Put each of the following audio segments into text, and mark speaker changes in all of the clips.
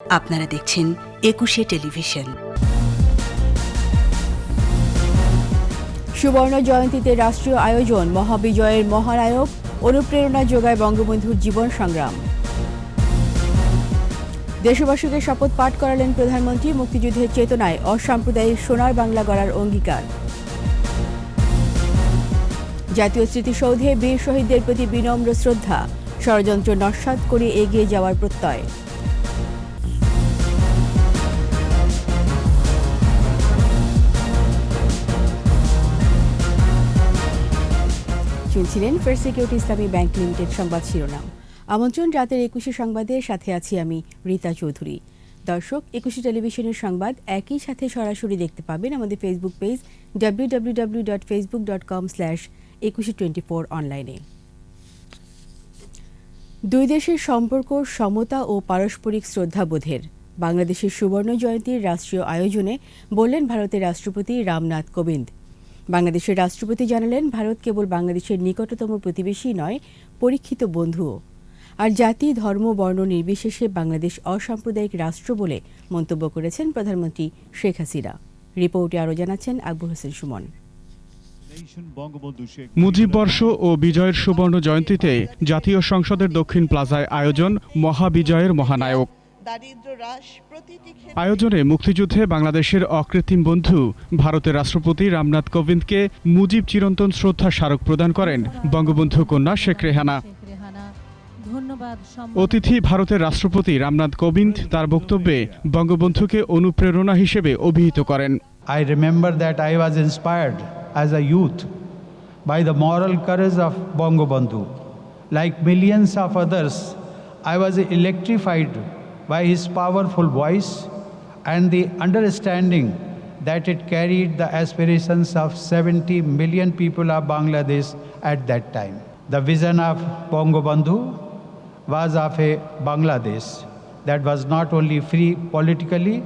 Speaker 1: আপনারা দেখছেন একুশে টেলিভিশন।
Speaker 2: সুবর্ণ জয়ন্তীতে রাষ্ট্রীয় আয়োজন, মহাবিজয়ের মহানায়ক, অনুপ্রেরণা যোগায় বঙ্গবন্ধুর জীবন সংগ্রাম। দেশবাসীকে শপথ পাঠ করালেন প্রধানমন্ত্রী, মুক্তিযুদ্ধের চেতনায় অসাম্প্রদায়িক সোনার বাংলা গড়ার অঙ্গীকার। জাতীয় স্মৃতিসৌধে বীর শহীদদের প্রতি বিনম্র শ্রদ্ধা, ষড়যন্ত্র নস্যাৎ করে এগিয়ে যাওয়ার প্রত্যয়। শুনছিলেন ফার্স্ট সিকিউরিটি ইসলামী ব্যাংক লিমিটেড সংবাদ শিরোনাম। আমন্ত্রণ রাতের ২১ সংবাদের সাথে আছি আমি রীতা চৌধুরী। দর্শক, ২১ টেলিভিশনের সংবাদ একই সাথে সরাসরি দেখতে পাবেন আমাদের ফেসবুক পেজ www.facebook.com/2124 অনলাইনে। দুই দেশের সম্পর্ক সমতা ও পারস্পরিক শ্রদ্ধাবোধের। বাংলাদেশের সুবর্ণ জয়ন্তীর রাষ্ট্রীয় আয়োজনে বললেন ভারতের রাষ্ট্রপতি রামনাথ কোবিন্দ। বাংলাদেশের রাষ্ট্রপতি জানালেন, ভারত কেবল বাংলাদেশের নিকটতম প্রতিবেশী নয়, পরীক্ষিত বন্ধুও। আর জাতি, ধর্ম, বর্ণ নির্বিশেষে বাংলাদেশ অসাম্প্রদায়িক রাষ্ট্র বলে মন্তব্য করেছেন প্রধানমন্ত্রী শেখ হাসিনা। রিপোর্টে আরও জানাচ্ছেন আকবর হোসেন সুমন।
Speaker 3: মুজিব বর্ষ ও বিজয়ের সুবর্ণ জয়ন্তীতে জাতীয় সংসদের দক্ষিণ প্লাজায় আয়োজন, মহাবিজয়ের মহানায়ক। আয়োজনে মুক্তিযুদ্ধে বাংলাদেশের অকৃত্রিম বন্ধু ভারতের রাষ্ট্রপতি রামনাথ কোবিন্দকে মুজিব চিরন্তন শ্রদ্ধা স্মারক প্রদান করেন বঙ্গবন্ধু কন্যা শেখ রেহানা। অতিথি ভারতের রাষ্ট্রপতি রামনাথ কোবিন্দ তার বক্তব্যে বঙ্গবন্ধুকে অনুপ্রেরণা হিসেবে অভিহিত করেন।
Speaker 4: I remember that I was inspired as a youth by the moral courage of Bangabandhu. Like millions of others, I was electrified by his powerful voice and the understanding that it carried the aspirations of 70 million people of Bangladesh at that time. The vision of Bangabandhu was of a Bangladesh that was not only free politically,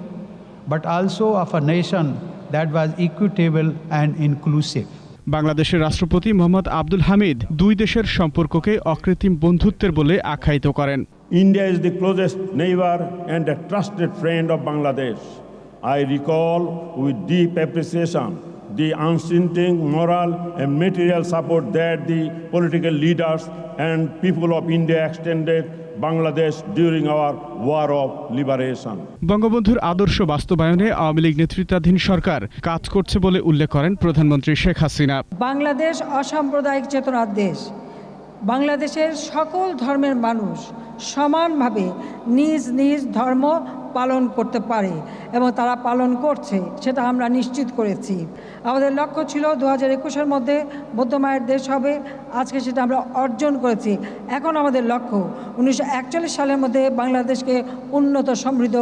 Speaker 4: but also of a nation that was equitable and inclusive.
Speaker 3: বাংলাদেশের রাষ্ট্রপতি মোহাম্মদ আব্দুল হামিদ দুই দেশের সম্পর্ককে অকৃত্রিম বন্ধুত্বের বলে আখ্যায়িত করেন।
Speaker 5: India is the closest neighbor and a trusted friend of Bangladesh. I recall with deep appreciation the unstinting moral and material support that the political leaders and people of India extended Bangladesh during our war of liberation.
Speaker 3: বঙ্গবন্ধুর আদর্শ বাস্তবায়নে আওয়ামী লীগ নেতৃত্বাধীন সরকার কাজ করছে বলে উল্লেখ করেন প্রধানমন্ত্রী শেখ হাসিনা।
Speaker 6: বাংলাদেশ অসাম্প্রদায়িক চেতনার দেশ। বাংলাদেশের সকল ধর্মের মানুষ সমানভাবে নিজ নিজ ধর্ম পালন করতে পারে এবং তারা পালন করছে, সেটা আমরা নিশ্চিত করেছি। আমাদের লক্ষ্য ছিল 2021-এর মধ্যে বৌদ্ধ মায়ের দেশ হবে, আজকে সেটা আমরা অর্জন করেছি। এখন আমাদের লক্ষ্য 1941 সালের মধ্যে বাংলাদেশকে উন্নত সমৃদ্ধ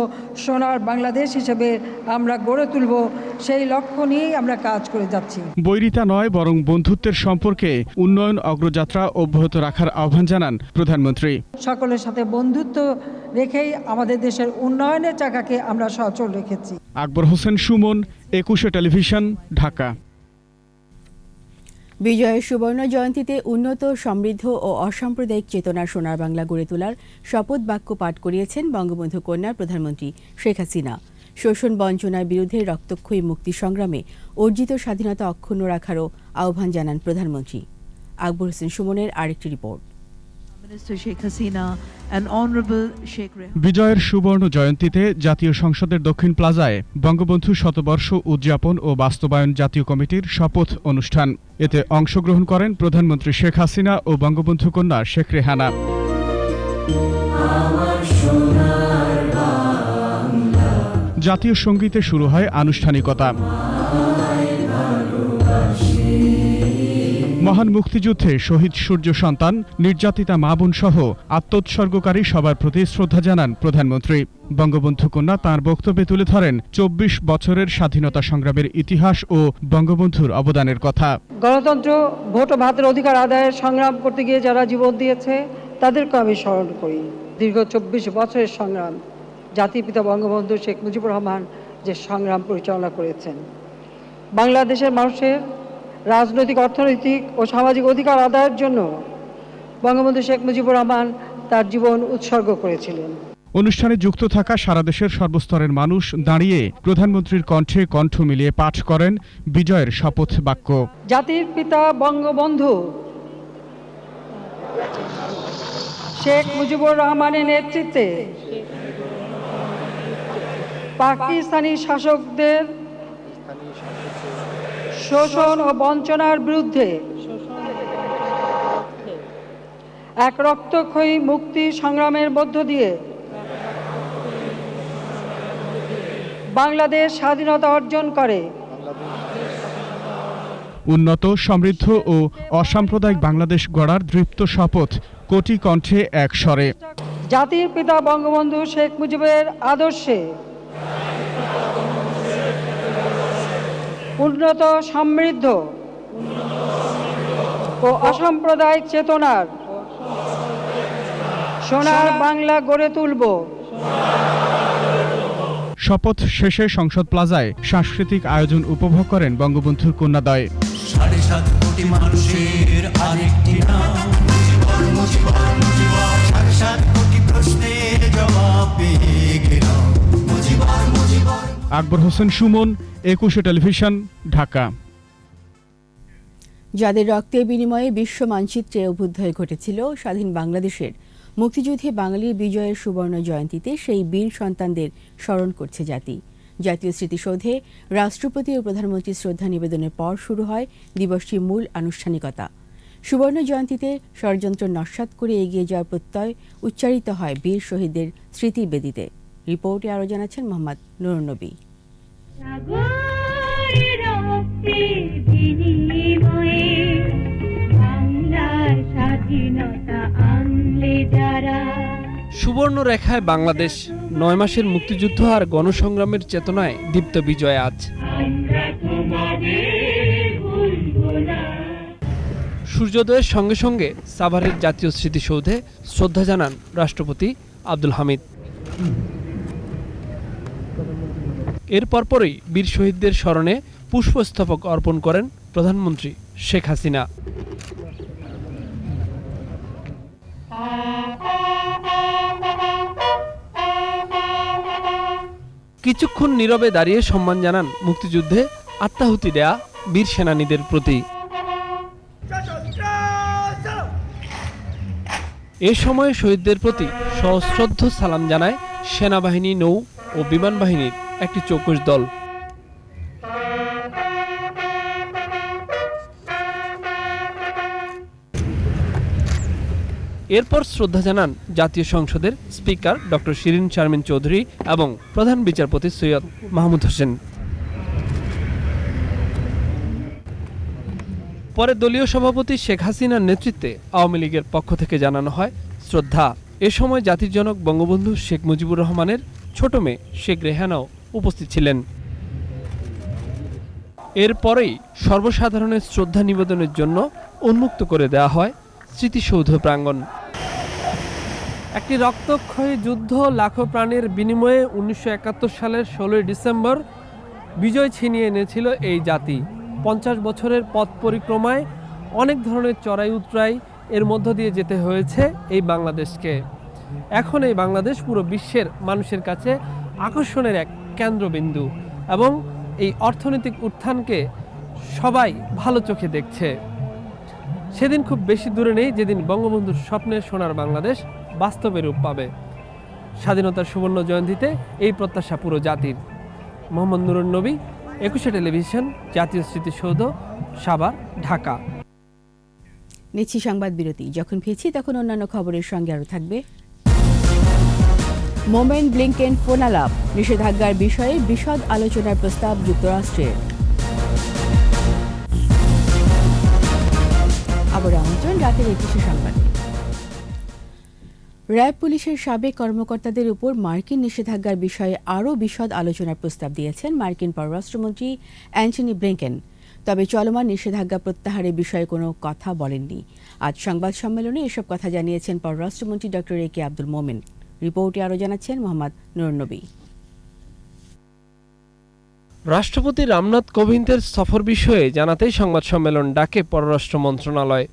Speaker 6: সোনার বাংলাদেশ হিসেবে আমরা গড়ে তুলব। সেই লক্ষ্য নিয়েই আমরা কাজ করে যাচ্ছি।
Speaker 3: বৈরিতা নয়, বরং বন্ধুত্বের সম্পর্কে উন্নয়ন অগ্রযাত্রা অব্যাহত রাখার আহ্বান জানান প্রধানমন্ত্রী।
Speaker 6: সকলের সাথে বন্ধুত্ব রেখেই আমাদের দেশের উন্নয়নের চাকাকে আমরা সচল রেখেছি।
Speaker 3: আকবর হোসেন সুমন, ২১ টেলিভিশন, ঢাকা।
Speaker 2: বিজয়ের সুবর্ণ জয়ন্তীতে উন্নত, সমৃদ্ধ ও অসাম্প্রদায়িক চেতনার সোনার বাংলা গড়ে তোলার শপথ বাক্য পাঠ করিয়েছেন বঙ্গবন্ধু কন্যা প্রধানমন্ত্রী শেখ হাসিনা। শোষণ বঞ্চনার বিরুদ্ধে রক্তক্ষয়ী মুক্তি সংগ্রামে অর্জিত স্বাধীনতা অক্ষুণ্ণ রাখারও আহ্বান জানান প্রধানমন্ত্রী। আকবর হোসেন সুমনের আরেকটি রিপোর্ট।
Speaker 3: বিজয়ের সুবর্ণ জয়ন্তীতে জাতীয় সংসদের দক্ষিণ প্লাজায় বঙ্গবন্ধু শতবর্ষ উদযাপন ও বাস্তবায়ন জাতীয় কমিটির শপথ অনুষ্ঠান। এতে অংশগ্রহণ করেন প্রধানমন্ত্রী শেখ হাসিনা ও বঙ্গবন্ধু কন্যা শেখ রেহানা। জাতীয় সঙ্গীতে শুরু হয় আনুষ্ঠানিকতা। মহান মুক্তিযুদ্ধে শহীদ সূর্য সন্তান, নির্যাতিতা মা বোন সহ আত্মোৎসর্গকারী সবার প্রতি শ্রদ্ধা জানান প্রধানমন্ত্রী। বঙ্গবন্ধু কন্যা তাঁর বক্তব্যে তুলে ধরেন ২৪ বছরের স্বাধীনতা সংগ্রামের ইতিহাস ও বঙ্গবন্ধুর অবদানের কথা।
Speaker 6: গণতন্ত্র, ভোট ও ভাতের অধিকার আদায়ের সংগ্রাম করতে গিয়ে যারা জীবন দিয়েছে তাদেরকে আমি স্মরণ করি। দীর্ঘ ২৪ বছরের সংগ্রাম, জাতির পিতা বঙ্গবন্ধু শেখ মুজিবুর রহমান যে সংগ্রাম পরিচালনা করেছেন, বাংলাদেশের মানুষের রাজনৈতিক, অর্থনৈতিক ও সামাজিক অধিকার আদায়ের জন্য বঙ্গবন্ধু শেখ মুজিবুর রহমান তার জীবন উৎসর্গ করেছিলেন।
Speaker 3: অনুষ্ঠানে যুক্ত থাকা সারা দেশের সর্বস্তরের মানুষ দাঁড়িয়ে প্রধানমন্ত্রীর কণ্ঠে কণ্ঠ মিলিয়ে পাঠ করেন বিজয়ের শপথ বাক্য।
Speaker 6: জাতির পিতা বঙ্গবন্ধু শেখ মুজিবুর রহমানের নেতৃত্বে পাকিস্তানি শাসকদের শোষণ ও বঞ্চনার বিরুদ্ধে এক রক্তক্ষয়ী মুক্তি সংগ্রামের মধ্য দিয়ে বাংলাদেশ স্বাধীনতা অর্জন করে
Speaker 3: উন্নত, সমৃদ্ধ ও অসাম্প্রদায়িক বাংলাদেশ গড়ার দৃপ্ত শপথ কোটি কণ্ঠে এক স্বরে।
Speaker 6: জাতির পিতা বঙ্গবন্ধু শেখ মুজিবের আদর্শে উন্নত, সমৃদ্ধ ও অসাম্প্রদায়িক চেতনার সোনার বাংলা গড়ে তুলব।
Speaker 3: শপথ শেষে সংসদ প্লাজায় সাংস্কৃতিক আয়োজন উপভোগ করেন বঙ্গবন্ধুর কন্যাদ্বয়।
Speaker 7: 7.5 কোটি মানুষের আরেকটি নাম মুজিবর, মুজিবর, মুজিবর। 7.5 কোটি প্রশ্নের জবাব পেয়ে গেলাম মুজিবর, মুজিবর।
Speaker 3: আকবর হোসেন সুমন, একুশে টেলিভিশন, ঢাকা।
Speaker 2: যাদের রক্তের বিনিময়ে বিশ্ব মানচিত্রে অভ্যুদয় ঘটেছিল স্বাধীন বাংলাদেশের, মুক্তিযুদ্ধে বাঙালির বিজয়ের সুবর্ণ জয়ন্তীতে সেই বীর সন্তানদের স্মরণ করছে জাতি। জাতীয় স্মৃতিসৌধে রাষ্ট্রপতি ও প্রধানমন্ত্রীর শ্রদ্ধা নিবেদনের পর শুরু হয় দিবসটির মূল আনুষ্ঠানিকতা। সুবর্ণ জয়ন্তীতে ষড়যন্ত্র নস্যাৎ করে এগিয়ে যাওয়ার প্রত্যয় উচ্চারিত হয় বীর শহীদদের স্মৃতির বেদিতে। রিপোর্টে আরও জানাচ্ছেন মোহাম্মদ নুরুন নবী।
Speaker 8: সুবর্ণ রেখায় বাংলাদেশ, 9 মাসের মুক্তিযুদ্ধ আর গণসংগ্রামের চেতনায় দীপ্ত বিজয় আজ। সূর্যোদয়ের সঙ্গে সঙ্গে সাভারের জাতীয় স্মৃতিসৌধে শ্রদ্ধা জানান রাষ্ট্রপতি আব্দুল হামিদ। এর পরপরই বীর শহীদদের স্মরণে পুষ্পস্তবক অর্পণ করেন প্রধানমন্ত্রী শেখ হাসিনা। কিছুক্ষণ নীরবে দাঁড়িয়ে সম্মান জানান মুক্তিযুদ্ধে আত্মাহুতি দেয়া বীর সেনানীদের প্রতি। এ সময় শহীদদের প্রতি সশ্রদ্ধ সালাম জানায় সেনাবাহিনী, নৌ ও বিমান বাহিনীর একটি চৌকস দল। এরপর শ্রদ্ধা জানান জাতীয় সংসদের স্পিকার ডক্টর শিরিন শারমিন চৌধুরী এবং প্রধান বিচারপতি সৈয়দ মাহমুদ হোসেন। পরে দলীয় সভাপতি শেখ হাসিনার নেতৃত্বে আওয়ামী লীগের পক্ষ থেকে জানানো হয় শ্রদ্ধা। এ সময় জাতির জনক বঙ্গবন্ধু শেখ মুজিবুর রহমানের ছোট মেয়ে শেখ রেহানাও উপস্থিত ছিলেন। এরপরেই সর্বসাধারণের শ্রদ্ধা নিবেদনের জন্য উন্মুক্ত করে দেওয়া হয় স্মৃতিসৌধ প্রাঙ্গণ। একটি রক্তক্ষয়ী যুদ্ধ, লাখো প্রাণের বিনিময়ে 1971 সালের 16 ডিসেম্বর বিজয় ছিনিয়ে এনেছিল এই জাতি। 50 বছরের পথ পরিক্রমায় অনেক ধরনের চড়াই উতরাই এর মধ্য দিয়ে যেতে হয়েছে এই বাংলাদেশকে। এখন এই বাংলাদেশ পুরো বিশ্বের মানুষের কাছে আকর্ষণের এক কেন্দ্রবিন্দু এবং এই অর্থনৈতিক উত্থানকে সবাই ভালো চোখে দেখছে। সেদিন খুব বেশি দূরে নেই যেদিন বঙ্গবন্ধুর স্বপ্নের সোনার বাংলাদেশ বাস্তবে রূপ পাবে। স্বাধীনতার সুবর্ণ জয়ন্তীতে এই প্রত্যাশা পুরো জাতির। মোহাম্মদ নুরুন নবী, একুশে টেলিভিশন, জাতীয় স্মৃতিসৌধ, সাভার, ঢাকা।
Speaker 2: নিচ্ছি সংবাদ বিরতি। যখন ফিরছি তখন অন্যান্য খবরের সঙ্গে আরও থাকবে মোমেন ব্লিংকেন ফোনালাপ, নিষেধাজ্ঞার বিষয়ে বিশদ আলোচনার প্রস্তাব যুক্তরাষ্ট্রের। আবার আমন্ত্রণ রাতের 21 সংবাদে। র্যাব পুলিশের সাবেক কর্মকর্তাদের উপর মার্কিন নিষেধাজ্ঞার বিষয়ে আরও বিশদ আলোচনার প্রস্তাব দিয়েছেন মার্কিন পররাষ্ট্রমন্ত্রী অ্যান্টনি ব্লিংকেন। তবে চলমান নিষেধাজ্ঞা প্রত্যাহারের বিষয়ে কোনো কথা বলেননি। আজ সংবাদ সম্মেলনে এসব কথা জানিয়েছেন পররাষ্ট্রমন্ত্রী ডক্টর একে আব্দুল মোমেন। রিপোর্টে আরও জানাচ্ছেন মোহাম্মদ নুরুন নবী।
Speaker 8: রাষ্ট্রপতি রামনাথ কোবিন্দের সফর বিষয়ে জানাতেই সংবাদ সম্মেলন ডাকে পররাষ্ট্র মন্ত্রণালয়।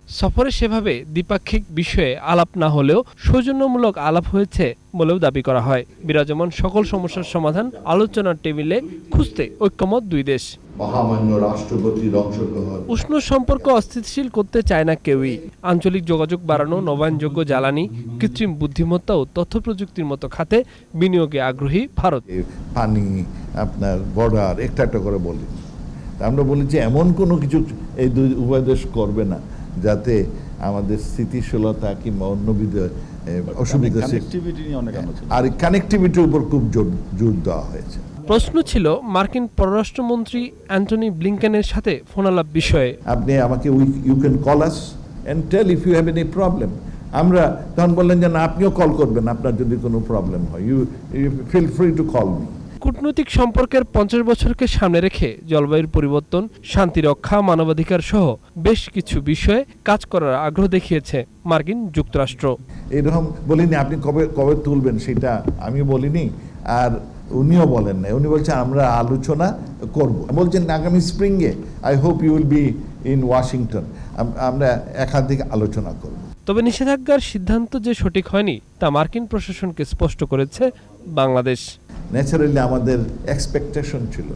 Speaker 8: সফরে সেভাবে দ্বিপাক্ষিক বিষয়ে আলাপ না হলেও সৌজন্যমূলক আলাপ হয়েছে বলেও দাবি করা হয়। বিরাজমান সকল সমস্যার সমাধান আলোচনার টেবিলে খুঁজতে ঐক্যমত দুই দেশ।
Speaker 9: মহামান্য রাষ্ট্রপতির অংশগ্রহণ।
Speaker 8: উষ্ণ সম্পর্ক অস্থিতিশীল করতে চায় না কেউই। আঞ্চলিক যোগাযোগ বাড়ানো, নবায়নযোগ্য জ্বালানি, কৃত্রিম বুদ্ধিমত্তা ও তথ্য প্রযুক্তির মতো খাতে বিনিয়োগে আগ্রহী ভারত।
Speaker 9: পানি, আপনার বর্ডার একটা করে বলি, আমরা বলি যে এমন কোনো কিছু এই দুই উভয় দেশ করবে না যাতে আমাদের স্থিতিশীলতা কিংবা অন্য অসুবিধা, আর কানেক্টিভিটির উপর খুব জোর দেওয়া হয়েছে।
Speaker 8: প্রশ্ন ছিল মার্কিন পররাষ্ট্রমন্ত্রী অ্যান্টনি ব্লিংকেনের সাথে ফোনালাপ বিষয়ে।
Speaker 9: আপনি আমাকে you can call us and tell if you have any problem. আমরা তখন বললেন যে না, আপনিও কল করবেন আপনার যদি কোনো প্রবলেম হয়, you feel free to call me.
Speaker 8: কূটনৈতিক সম্পর্কের 50 বছরকে সামনে রেখে জলবায়ুর পরিবর্তন, শান্তি রক্ষা, মানবাধিকার সহ বেশ কিছু বিষয়ে কাজ করার আগ্রহ দেখিয়েছে মার্কিন যুক্তরাষ্ট্র।
Speaker 9: এরকম বলিনি আপনি কবে তুলবেন সেটা আমি বলিনি, আর উনিও বলেন না। উনি বলছেন আমরা আলোচনা করব, বলছেন আগামী স্প্রিংয়ে I hope you will be in Washington, আমরা একাধিক আলোচনা করব।
Speaker 8: তবে নিষেধাজ্ঞার সিদ্ধান্ত যে সঠিক হয়নি তা মার্কিন প্রশাসনকে স্পষ্ট করেছে বাংলাদেশ।
Speaker 9: ন্যাচারালি আমাদের এক্সপেকটেশন ছিল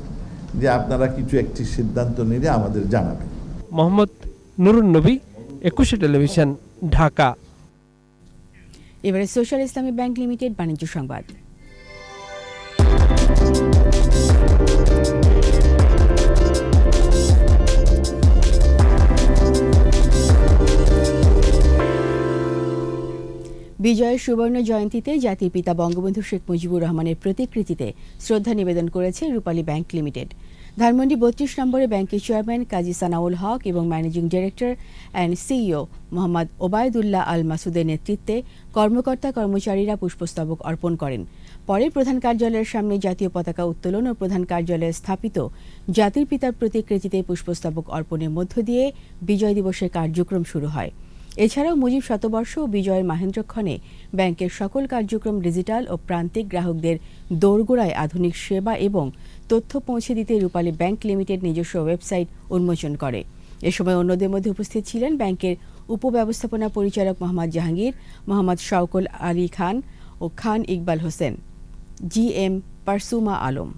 Speaker 9: যে আপনারা কিছু একটি সিদ্ধান্ত নিলে আমাদের জানাবেন।
Speaker 8: মোহাম্মদ নুরুন নবী, 21 টেলিভিশন, ঢাকা।
Speaker 2: এবারে সোশ্যাল ইসলামী ব্যাংক লিমিটেড বাণিজ্য সংবাদ। বিজয়ের সুবর্ণ জয়ন্তীতে জাতির পিতা বঙ্গবন্ধু শেখ মুজিবুর রহমানের প্রতিকৃতিতে শ্রদ্ধা নিবেদন করেছে রূপালী ব্যাংক লিমিটেড। ধানমন্ডি 32 নম্বরে ব্যাংকের চেয়ারম্যান কাজী সানাউল হক এবং managing director and CEO Mohammad Obaidullah Al মাসুদের নেতৃত্বে কর্মকর্তা কর্মচারীরা পুষ্পস্তবক অর্পণ করেন। পরে প্রধান কার্যালয়ের সামনে জাতীয় পতাকা উত্তোলন ও প্রধান কার্যালয়ে স্থাপিত জাতির পিতার প্রতিকৃতিতে পুষ্পস্তবক অর্পণের মধ্য দিয়ে বিজয় দিবসের কার্যক্রম শুরু হয়। এছাড়াও মুজিব শতবর্ষ ও বিজয়ের মাহেন্দ্রক্ষণে ব্যাংকের সকল কার্যক্রম ডিজিটাল ও প্রান্তিক গ্রাহকদের দোরগোড়ায় আধুনিক সেবা এবং তথ্য পৌঁছে দিতে রূপালী ব্যাংক লিমিটেড নিজস্ব ওয়েবসাইট উন্মোচন করে। এ সময় অন্যদের মধ্যে উপস্থিত ছিলেন ব্যাংকের উপব্যবস্থাপনা পরিচালক মোহাম্মদ জাহাঙ্গীর, মোহাম্মদ শওকত আলী খান ও খান ইকবাল হোসেন, জিএম পারসুমা আলম।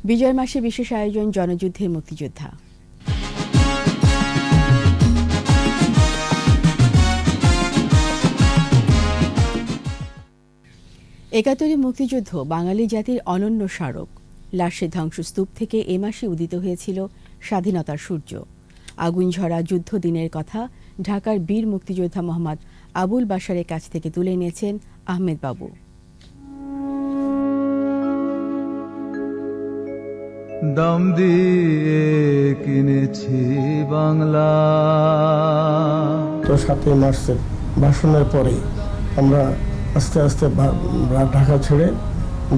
Speaker 2: বিজয় মাসে বিশেষ আয়োজন জনযুদ্ধের মুক্তিযোদ্ধা। ৭১ মুক্তিযুদ্ধ বাঙালি জাতির অনন্য স্মারক। লাশের ধ্বংসস্তূপ থেকে এ মাসে উদিত হয়েছিল স্বাধীনতার সূর্য। আগুন ঝরা যুদ্ধ দিনের কথা ঢাকার বীর মুক্তিযোদ্ধা মোহাম্মদ আবুল বাশারের কাছ থেকে তুলে নিয়েছেন আহমেদ বাবু।
Speaker 10: দাম দিয়ে কিনেছি বাংলা। তো 7ই মার্চের ভাষণের পরে আমরা আস্তে আস্তে ঢাকা ছেড়ে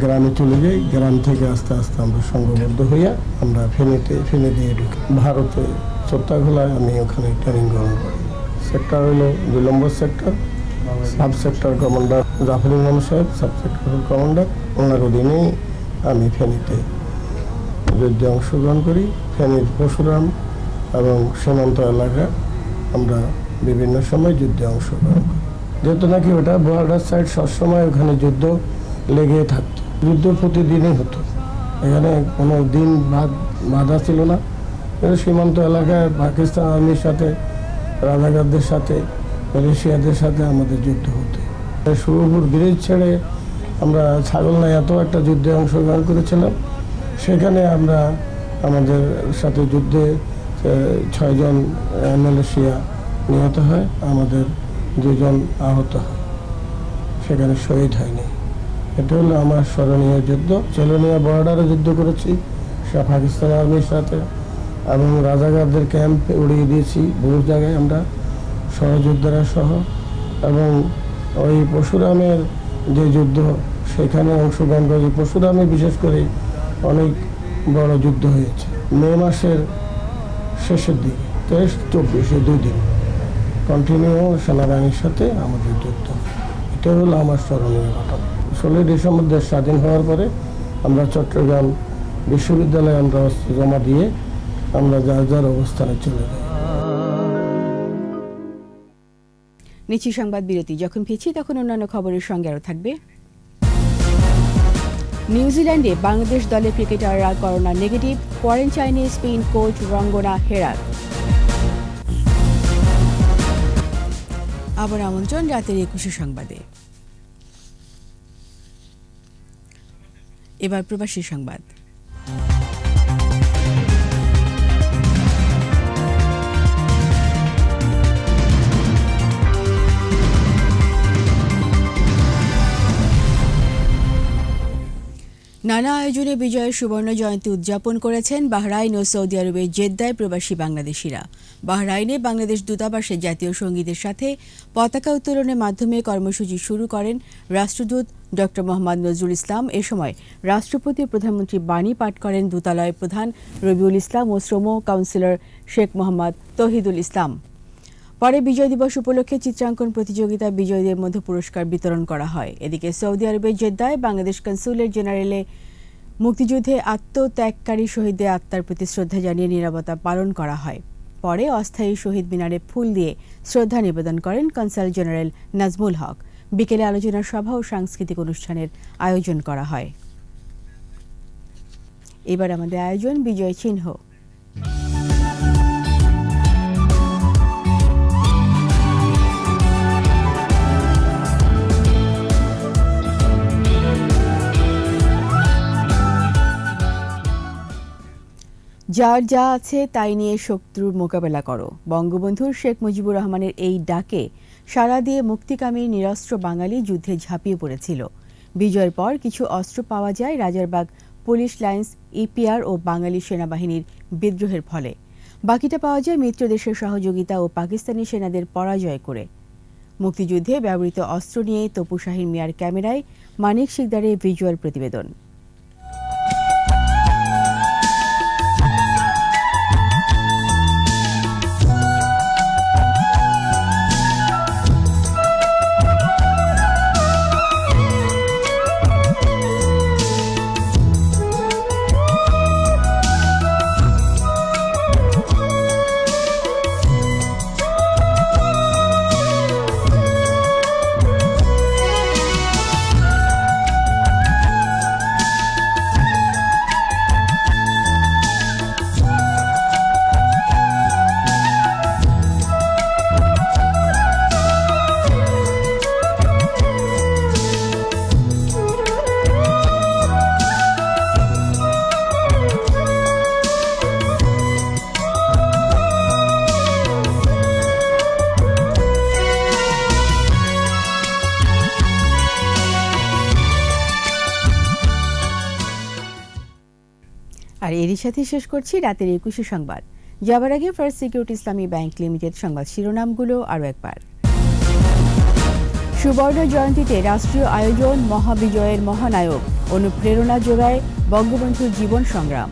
Speaker 10: গ্রামে চলে যাই। গ্রাম থেকে আস্তে আস্তে আমরা সংঘবদ্ধ হইয়া আমরা ফেনে দিয়ে ঢুকি ভারতে চোত্তাঘোলায়। আমি ওখানে ট্রেনিং গ্রহণ করি। সেক্টর হলো 2 নম্বর sector. Sub sector commander Zafar Imam Saheb, sub sector commander, ওনার অধীনেই আমি ফেনীতে যুদ্ধে অংশগ্রহণ করি। ফেনীর পরশুরাম এবং সীমান্ত এলাকা আমরা বিভিন্ন সময় যুদ্ধে অংশগ্রহণ করি। যেহেতু নাকি ওটা বর্ডার সাইড, সবসময় ওখানে যুদ্ধ লেগে থাকতো। যুদ্ধ প্রতিদিনই হতো, এখানে কোনো দিন বাধা ছিল না। সীমান্ত এলাকায় পাকিস্তান আর্মির সাথে, রাজাকারদের সাথে, মালয়েশিয়াদের সাথে আমাদের যুদ্ধ হতো। সুরপুর ব্রিজ ছেড়ে আমরা ছাগলনাইয়াতেও একটা যুদ্ধে অংশগ্রহণ করেছিলাম। সেখানে আমরা আমাদের সাথে যুদ্ধে 6 জন মালয়েশিয়া নিহত হয়, আমাদের 2 জন আহত হয়, সেখানে শহীদ হয়নি। এটা হলো আমার স্মরণীয় যুদ্ধ। চেলোনিয়া বর্ডারে যুদ্ধ করেছি পাকিস্তান আর্মির সাথে, এবং রাজাকারদের ক্যাম্পে উড়িয়ে দিয়েছি বহু জায়গায় আমরা সহযোদ্ধারা সহ। এবং ওই পরশুরামের যে যুদ্ধ সেখানে অংশগ্রহণ করেছি। পরশুরামে বিশেষ করে অনেক বড় যুদ্ধ হয়েছে। মে মাসের শেষের দিকে 23-24 2 দিন কন্টিনিউ সেনাবাহিনীর সাথে আমাদের যুদ্ধ। এটা হলো আমার স্মরণীয় ঘটনা। 16 ডিসেম্বর দেশ স্বাধীন হওয়ার পরে আমরা চট্টগ্রাম বিশ্ববিদ্যালয়ে আমরা অস্ত্র জমা দিয়ে আমরা যার যার অবস্থানে চলে যাই।
Speaker 2: নিচ্ছি সংবাদ বিরতি। যখন ফিরছি তখন অন্যান্য খবরের সঙ্গে আরও থাকবে। নিউজিল্যান্ডে বাংলাদেশ দলের ক্রিকেটাররা করোনা নেগেটিভ, কোয়ারেন্টাইনে স্পেন কোচ রঙ্গনা হেরাত। আবার আমন্ত্রণ রাতের 21 সংবাদে। এবার প্রবাসী সংবাদ। নানা আয়োজনে বিজয়ের সুবর্ণ জয়ন্তী উদযাপন করেছেন বাহরাইন ও সৌদি আরবের জেদ্দায় প্রবাসী বাংলাদেশিরা। বাহরাইনে বাংলাদেশ দূতাবাসে জাতীয় সঙ্গীতের সাথে পতাকা উত্তোলনের মাধ্যমে কর্মসূচি শুরু করেন রাষ্ট্রদূত ডক্টর মোহাম্মদ নজরুল ইসলাম। এ সময় রাষ্ট্রপতি ও প্রধানমন্ত্রী বাণী পাঠ করেন দূতালয়ের প্রধান রবিউল ইসলাম ও শ্রম কাউন্সিলর শেখ মোহাম্মদ তৌহিদুল ইসলাম। পরে বিজয় দিবস উপলক্ষে চিত্রাঙ্কন প্রতিযোগিতায় বিজয়ীদের মধ্যে পুরস্কার বিতরণ করা হয়। এদিকে সৌদি আরবের জেদ্দায় বাংলাদেশ কনসুলেট জেনারেলে মুক্তিযুদ্ধে আত্মত্যাগকারী শহীদদের আত্মার প্রতি শ্রদ্ধা জানিয়ে নীরবতা পালন করা হয়। পরে অস্থায়ী শহীদ মিনারে ফুল দিয়ে শ্রদ্ধা নিবেদন করেন কনসাল জেনারেল নাজমুল হক। বিকেলে আলোচনা সভা ও সাংস্কৃতিক অনুষ্ঠানের আয়োজন করা হয়। এবার আমাদের আয়োজন বিজয় চিহ্ন। যার যা আছে তাই নিয়ে শত্রুর মোকাবেলা করো। বঙ্গবন্ধুর শেখ মুজিবুর রহমানের এই ডাকে সাড়া দিয়ে মুক্তিকামী নিরস্ত্র বাঙালি যুদ্ধে ঝাঁপিয়ে পড়েছিল। বিজয়ের পর কিছু অস্ত্র পাওয়া যায় রাজারবাগ পুলিশ লাইন্স, ইপিআর ও বাঙালি সেনাবাহিনীর বিদ্রোহের ফলে। বাকিটা পাওয়া যায় মিত্র দেশের সহযোগিতা ও পাকিস্তানি সেনাদের পরাজয় করে। মুক্তিযুদ্ধে ব্যবহৃত অস্ত্র নিয়ে তপু শাহিন মিয়ার ক্যামেরায় মানিক শিকদারের ভিজুয়াল প্রতিবেদন। আর এরই সাথে শেষ করছি রাতের 21 সংবাদ। যাবার আগে ফার্স্ট সিকিউরিটি ইসলামী ব্যাংক লিমিটেড সংবাদ শিরোনামগুলো আরও একবার। সুবর্ণ জয়ন্তীতে রাষ্ট্রীয় আয়োজন, মহাবিজয়ের মহানায়ক, অনুপ্রেরণা যোগায় বঙ্গবন্ধুর জীবন সংগ্রাম।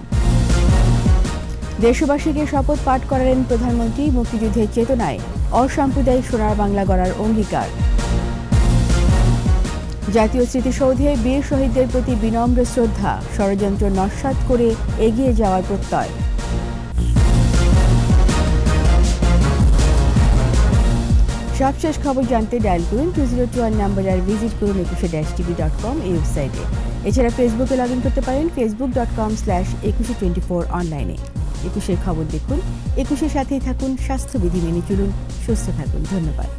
Speaker 2: দেশবাসীকে শপথ পাঠ করালেন প্রধানমন্ত্রী, মুক্তিযুদ্ধের চেতনায় অসাম্প্রদায়িক সোনার বাংলা গড়ার অঙ্গীকার। জাতীয় স্মৃতিসৌধে বীর শহীদদের প্রতি বিনম্র শ্রদ্ধা, ষড়যন্ত্র নস্যাৎ করে এগিয়ে যাওয়ার প্রত্যয়। সবশেষ খবর জানতে ডায়াল করুন 2021 নাম্বার আর ভিজিট করুন 21-tv.com এই ওয়েবসাইটে। এছাড়া ফেসবুকে লগ ইন করতে পারেন facebook.com/2124 অনলাইনে। 21-এর খবর দেখুন, 21-এর সাথেই থাকুন, স্বাস্থ্যবিধি মেনে চলুন, সুস্থ থাকুন। ধন্যবাদ।